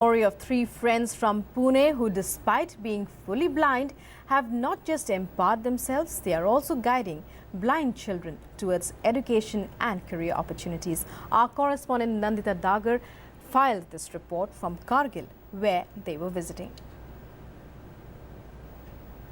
Story of three friends from Pune who, despite being fully blind, have not just empowered themselves, they are also guiding blind children towards education and career opportunities. Our correspondent Nandita Dagar filed this report from Kargil, where they were visiting.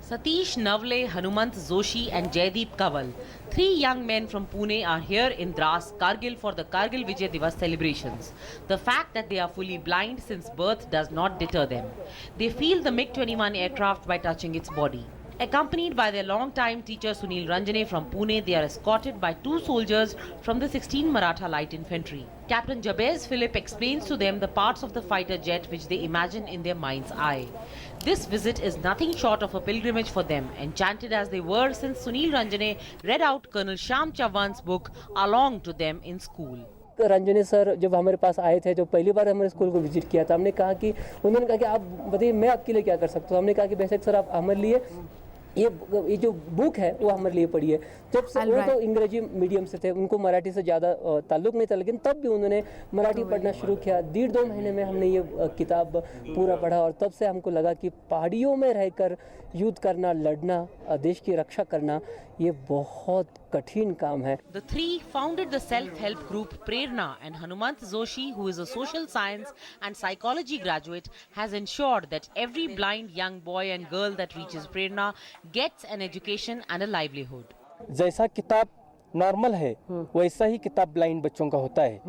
Satish Navle, Hanumant Joshi and Jaideep Kaval, three young men from Pune are here in Dras, Kargil for the Kargil Vijay Divas celebrations. The fact that they are fully blind since birth does not deter them. They feel the MiG-21 aircraft by touching its body. Accompanied by their long-time teacher Sunil Ranjane from Pune, they are escorted by two soldiers from the 16 Maratha Light Infantry. Captain Jabez Philip explains to them the parts of the fighter jet which they imagine in their mind's eye. This visit is nothing short of a pilgrimage for them, enchanted as they were since Sunil Ranjane read out Colonel Shyam Chauhan's book along to them in school. Ranjane sir जब हमारे पास आए थे, जो पहली बार हमारे school को visit किया था, हमने कहा कि उन्होंने कहा कि आप बताइए मैं आपके लिए क्या कर सकता हूँ। हमने कहा कि बेशक सर आप हमारे लिए ये जो बुक है वो हमारे लिए पढ़ी है। जब से वो तो अंग्रेजी मीडियम से थे, उनको मराठी से ज़्यादा ताल्लुक नहीं था, लेकिन तब भी उन्होंने मराठी पढ़ना शुरू किया। 1.5-2 महीने में हमने ये किताब पूरा पढ़ा और तब से हमको लगा कि पहाड़ियों में रहकर युद्ध करना, लड़ना, देश की रक्षा करना ये बहुत कठिन काम है। The three founded the self-help group Prerna, and Hanumant Joshi, who is a social science and psychology graduate, has ensured that every blind young boy and girl that reaches Prerna gets an education and a livelihood. जैसा किताब normal है वैसा ही किताब blind बच्चों का होता है।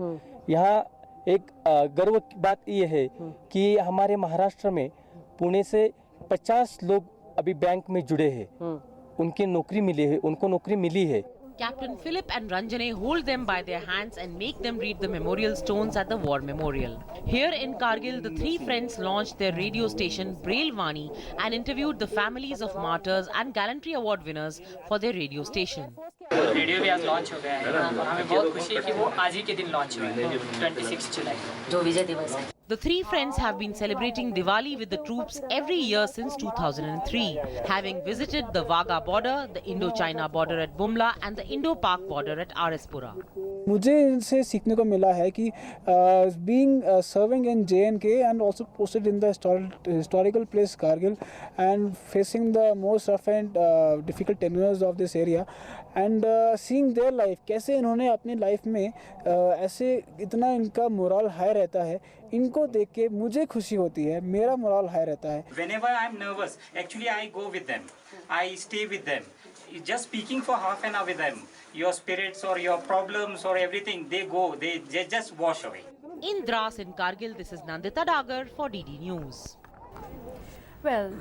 यहाँ एक गर्व की बात ये है कि हमारे महाराष्ट्र में पुणे से 50 लोग अभी बैंक में जुड़े हैं, उनकी नौकरी मिली है, उनको नौकरी मिली है। Captain Philip and Ranjane hold them by their hands and make them read the memorial stones at the war memorial. Here in Kargil, the three friends launched their radio station Braille Vani and interviewed the families of martyrs and gallantry award winners for their radio station. Radio भी आज launch हो गया है और हमें बहुत खुशी है कि वो आज ही के दिन लॉन्च हुआ है 26 जुलाई जो विजय दिवस है। The three friends have been celebrating Diwali with the troops every year since 2003, having visited the Wagah border, the Indo-China border at Bumla and the Indo-Pak border at RSpura. मुझे इनसे सीखने को मिला है कि being serving in JNK and also posted in the historical place Kargil and facing the most rough and difficult tenures of this area and seeing their life, कैसे इन्होंने अपनी लाइफ में ऐसे इतना इनका मोरल हाई रहता है, इनको देख के मुझे खुशी होती है, मेरा मोरल हाई रहता है। Whenever I am nervous, actually I go with them, I stay with them. Just speaking for half an hour with them, your spirits or your problems or everything, they go, they just wash away. In Dras in Kargil, this is Nandita Dagar for DD News. Well.